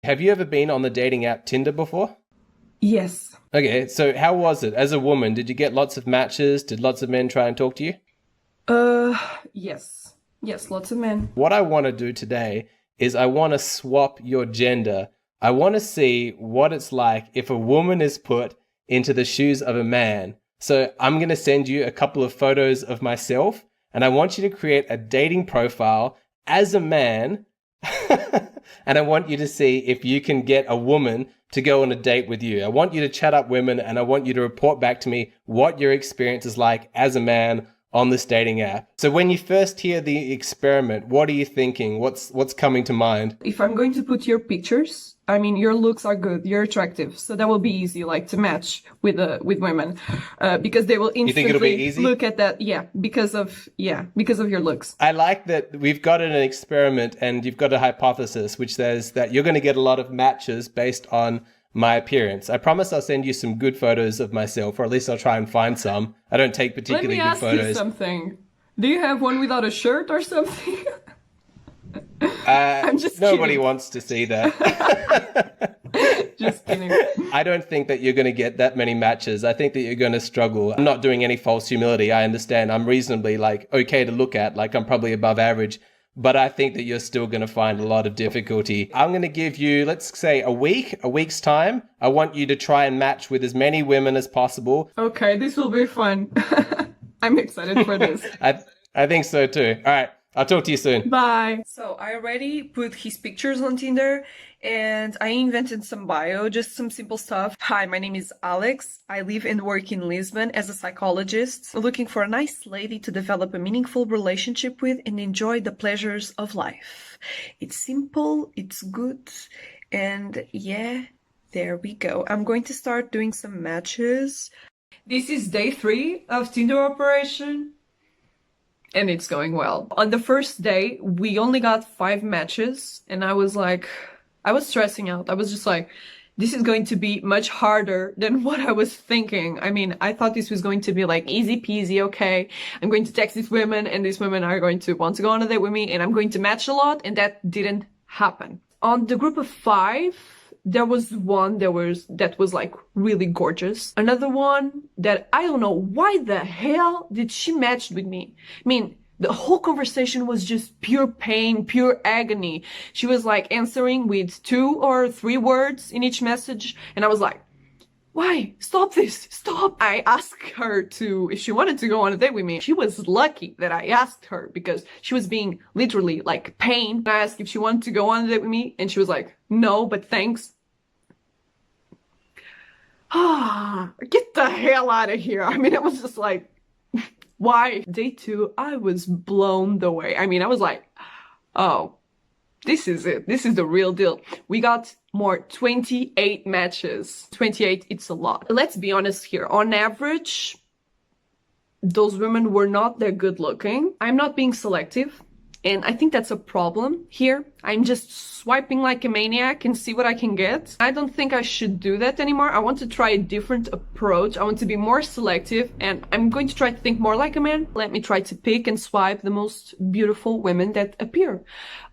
Have you ever been on the dating app Tinder before? Yes. Okay, so how was it? As a woman, did you get lots of matches? Did lots of men try and talk to you? Yes. Yes, lots of men. What I want to do today is I want to swap your gender. I want to see what it's like if a woman is put into the shoes of a man. So I'm going to send you a couple of photos of myself, and I want you to create a dating profile as a man. And I want you to see if you can get a woman to go on a date with you. I want you to chat up women, and I want you to report back to me what your experience is like as a man on this dating app. So when you first hear the experiment, what are you thinking? What's coming to mind? If I'm going to put your pictures, I mean, your looks are good, you're attractive, so that will be easy, like to match with women, because they will You think it'll be instantly easy? look at that. Because of your looks. I like that we've got an experiment and you've got a hypothesis which says that you're going to get a lot of matches based on my appearance. I promise I'll send you some good photos of myself, or at least I'll try and find some. I don't take particularly good photos. Let me ask you something. Do you have one without a shirt or something? I'm just Nobody kidding. wants to see that. Just kidding. I don't think that you're going to get that many matches. I think that you're going to struggle. I'm not doing any false humility. I understand. I'm reasonably okay to look at. I'm probably above average. But I think that you're still going to find a lot of difficulty. I'm going to give you, let's say, a week's time. I want you to try and match with as many women as possible. Okay, this will be fun. I'm excited for this. I think so too. All right. I'll talk to you soon. Bye. So I already put his pictures on Tinder and I invented some bio, just some simple stuff. Hi, my name is Alex. I live and work in Lisbon as a psychologist, looking for a nice lady to develop a meaningful relationship with and enjoy the pleasures of life. It's simple, it's good, and yeah, there we go. I'm going to start doing some matches. This is day 3 of Tinder operation. And it's going well. On the first day, we only got 5 matches, and I was stressing out. I was just like, this is going to be much harder than what I was thinking. I mean, I thought this was going to be easy peasy, okay. I'm going to text these women, and these women are going to want to go on a date with me, and I'm going to match a lot, and that didn't happen. On the group of 5, there was one that was really gorgeous. Another one that I don't know why the hell did she match with me. I mean, the whole conversation was just pure pain, pure agony. She was answering with 2 or 3 words in each message. And I was like, why? Stop this. Stop. I asked her if she wanted to go on a date with me. She was lucky that I asked her because she was being literally pain. I asked if she wanted to go on a date with me and she was like, no, but thanks. Get the hell out of here. I mean, it was just why? Day 2, I was blown away. I mean, I was like, oh, this is it. This is the real deal. We got 28 matches. 28, it's a lot. Let's be honest here. On average, those women were not that good looking. I'm not being selective. And I think that's a problem here. I'm just swiping like a maniac and see what I can get. I don't think I should do that anymore. I want to try a different approach. I want to be more selective and I'm going to try to think more like a man. Let me try to pick and swipe the most beautiful women that appear.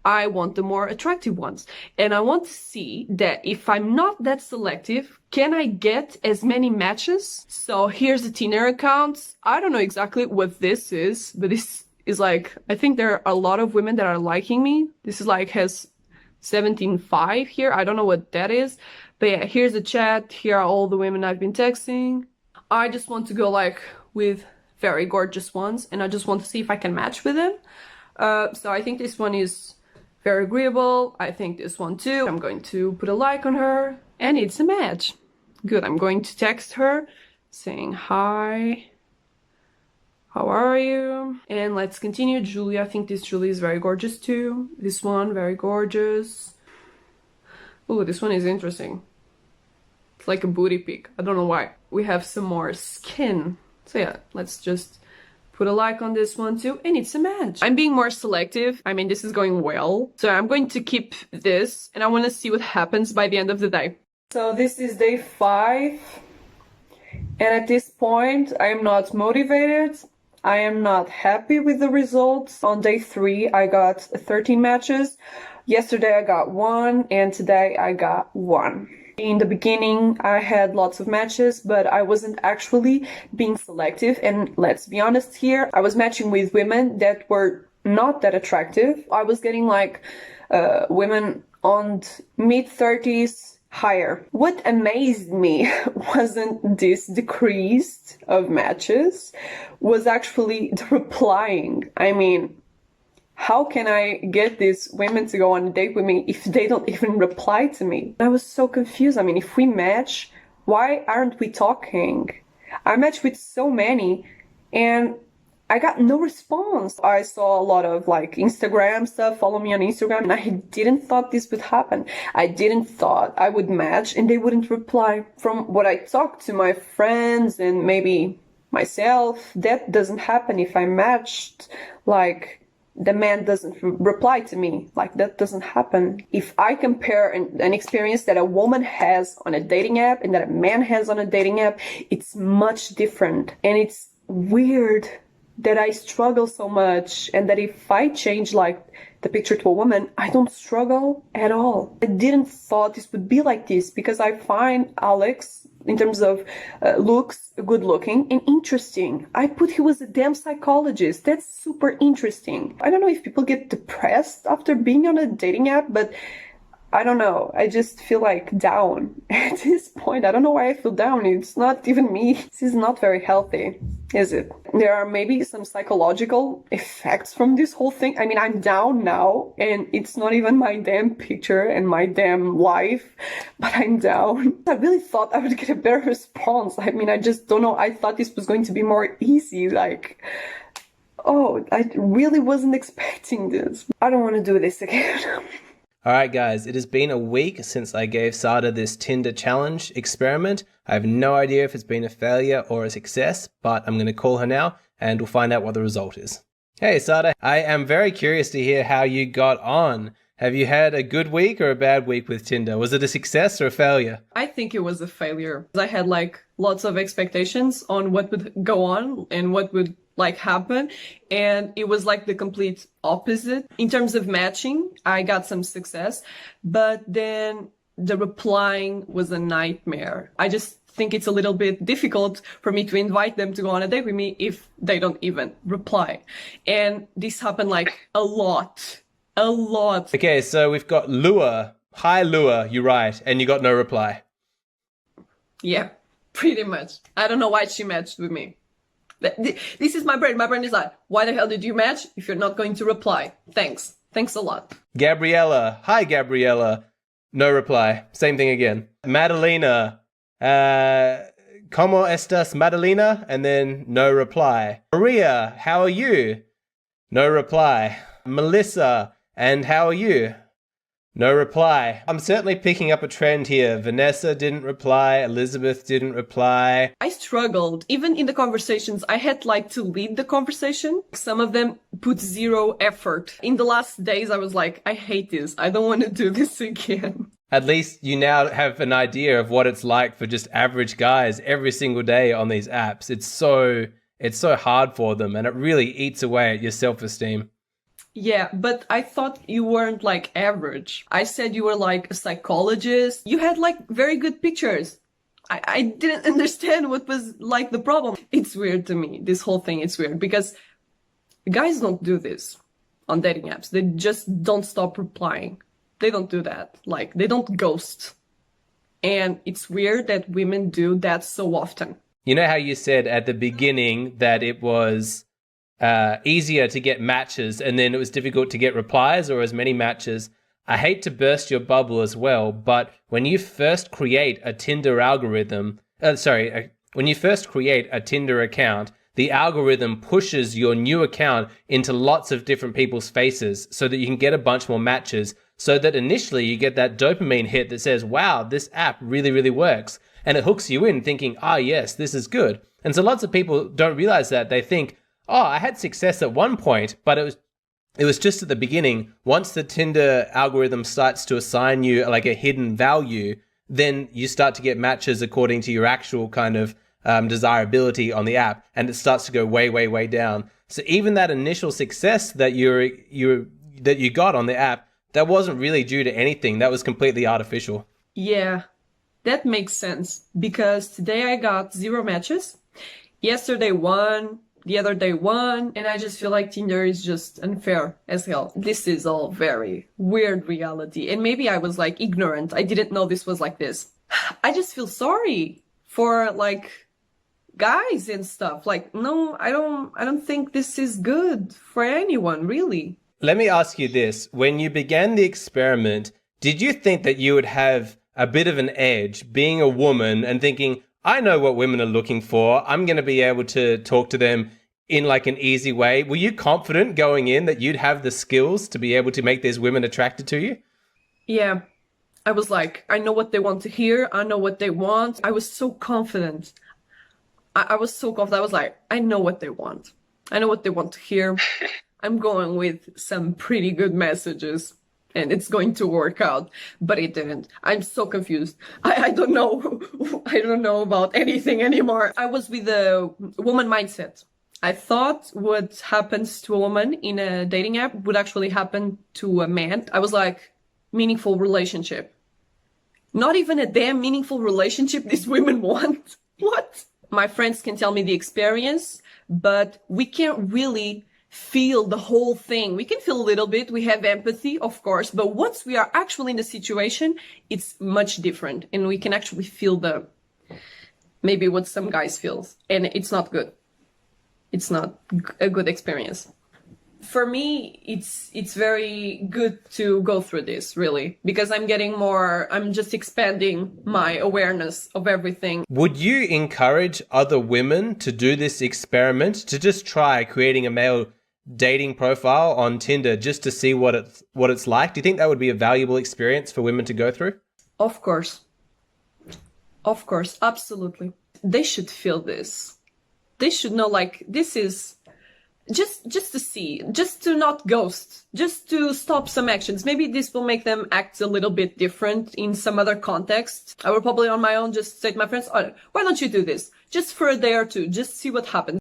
I want the more attractive ones. And I want to see that if I'm not that selective, can I get as many matches? So here's the Tinder account. I don't know exactly what this is, but this is I think there are a lot of women that are liking me. This is has 17.5 here. I don't know what that is. But yeah, here's the chat. Here are all the women I've been texting. I just want to go with very gorgeous ones. And I just want to see if I can match with them. So I think this one is very agreeable. I think this one too. I'm going to put a like on her. And it's a match. Good. I'm going to text her saying hi. How are you? And let's continue. Julie, I think this Julie is very gorgeous too. This one, very gorgeous. Oh, this one is interesting. It's like a booty pic. I don't know why. We have some more skin. So yeah, let's just put a like on this one too. And it's a match. I'm being more selective. I mean, this is going well. So I'm going to keep this and I want to see what happens by the end of the day. So this is day 5. And at this point, I am not motivated. I am not happy with the results. On day 3, I got 13 matches. Yesterday I got one, and today I got one. In the beginning, I had lots of matches, but I wasn't actually being selective. And let's be honest here, I was matching with women that were not that attractive. I was getting like women on mid-30s higher. What amazed me wasn't this decrease of matches, was actually the replying. I mean, how can I get these women to go on a date with me if they don't even reply to me? I was so confused. I mean, if we match, why aren't we talking? I matched with so many and I got no response. I saw a lot of like Instagram stuff, follow me on Instagram, and I didn't thought this would happen. I didn't thought I would match and they wouldn't reply. From what I talked to my friends and maybe myself, that doesn't happen if I matched. Like, the man doesn't reply to me. Like, that doesn't happen. If I compare an experience that a woman has on a dating app and that a man has on a dating app, it's much different. And it's weird that I struggle so much, and that if I change like the picture to a woman, I don't struggle at all. I didn't thought this would be like this, because I find Alex, in terms of looks, good looking and interesting. I put he was a damn psychologist. That's super interesting. I don't know if people get depressed after being on a dating app, but I don't know. I just feel like down at this point. I don't know why I feel down. It's not even me. This is not very healthy, is it? There are maybe some psychological effects from this whole thing. I mean, I'm down now and it's not even my damn picture and my damn life, but I'm down. I really thought I would get a better response. I mean, I just don't know. I thought this was going to be more easy. Like, oh, I really wasn't expecting this. I don't want to do this again. All right, guys, it has been a week since I gave Sada this Tinder challenge experiment. I have no idea if it's been a failure or a success, but I'm going to call her now and we'll find out what the result is. Hey, Sada, I am very curious to hear how you got on. Have you had a good week or a bad week with Tinder? Was it a success or a failure? I think it was a failure. I had like lots of expectations on what would go on and what would like happen, and it was like the complete opposite. In terms of matching, I got some success, but then the replying was a nightmare. I just think it's a little bit difficult for me to invite them to go on a date with me if they don't even reply. And this happened like a lot. Okay, so we've got Lua. Hi, Lua, you write, and you got no reply. Yeah, pretty much. I don't know why she matched with me. This is my brain. My brain is like, why the hell did you match if you're not going to reply? Thanks. Thanks a lot. Gabriella. Hi, Gabriella. No reply. Same thing again. Madalena. ¿Cómo estás, Madalena? And then no reply. Maria. How are you? No reply. Melissa. And how are you? No reply. I'm certainly picking up a trend here. Vanessa didn't reply. Elizabeth didn't reply. I struggled. Even in the conversations, I had like to lead the conversation. Some of them put zero effort. In the last days, I was like, I hate this. I don't want to do this again. At least you now have an idea of what it's like for just average guys every single day on these apps. It's so hard for them, and it really eats away at your self-esteem. Yeah, but I thought you weren't like average. I said you were like a psychologist. You had like very good pictures. I didn't understand what was like the problem. It's weird to me. This whole thing is weird because guys don't do this on dating apps. They just don't stop replying. They don't do that. Like, they don't ghost. And it's weird that women do that so often. You know how you said at the beginning that it was easier to get matches and then it was difficult to get replies or as many matches? I hate to burst your bubble as well, but when you first create a Tinder algorithm, when you first create a Tinder account, the algorithm pushes your new account into lots of different people's faces so that you can get a bunch more matches, so that initially you get that dopamine hit that says, wow, this app really, really works. And it hooks you in thinking, ah, yes, this is good. And so lots of people don't realize that. They think, oh, I had success at one point, but it was just at the beginning. Once the Tinder algorithm starts to assign you like a hidden value, then you start to get matches according to your actual kind of desirability on the app, and it starts to go way, way, way down. So even that initial success that you got on the app that wasn't really due to anything. That was completely artificial. Yeah, that makes sense because today I got 0 matches. Yesterday 1, the other day 1, and I just feel like Tinder is just unfair as hell. This is all very weird reality, and maybe I was like ignorant. I didn't know this was like this. I just feel sorry for like guys and stuff. Like, no, I don't think this is good for anyone, really. Let me ask you this. When you began the experiment, did you think that you would have a bit of an edge being a woman and thinking, I know what women are looking for. I'm going to be able to talk to them in like an easy way. Were you confident going in that you'd have the skills to be able to make these women attracted to you? Yeah. I was like, I know what they want to hear. I know what they want. I was so confident. I was so confident. I was like, I know what they want. I know what they want to hear. I'm going with some pretty good messages and it's going to work out, but it didn't. I'm so confused. I don't know. I don't know about anything anymore. I was with a woman mindset. I thought what happens to a woman in a dating app would actually happen to a man. I was like, meaningful relationship. Not even a damn meaningful relationship these women want. What? My friends can tell me the experience, but we can't really feel the whole thing. We can feel a little bit. We have empathy, of course, but once we are actually in the situation, it's much different. And we can actually feel maybe what some guys feel. And it's not good. It's not a good experience. For me, it's very good to go through this, really, because I'm just expanding my awareness of everything. Would you encourage other women to do this experiment, to just try creating a male dating profile on Tinder just to see what it's like? Do you think that would be a valuable experience for women to go through? Of course. Of course, absolutely. They should feel this. They should know, like, this is just to see, just to not ghost, just to stop some actions. Maybe this will make them act a little bit different in some other context. I will probably on my own just say to my friends, oh, why don't you do this? Just for a day or two, just see what happens.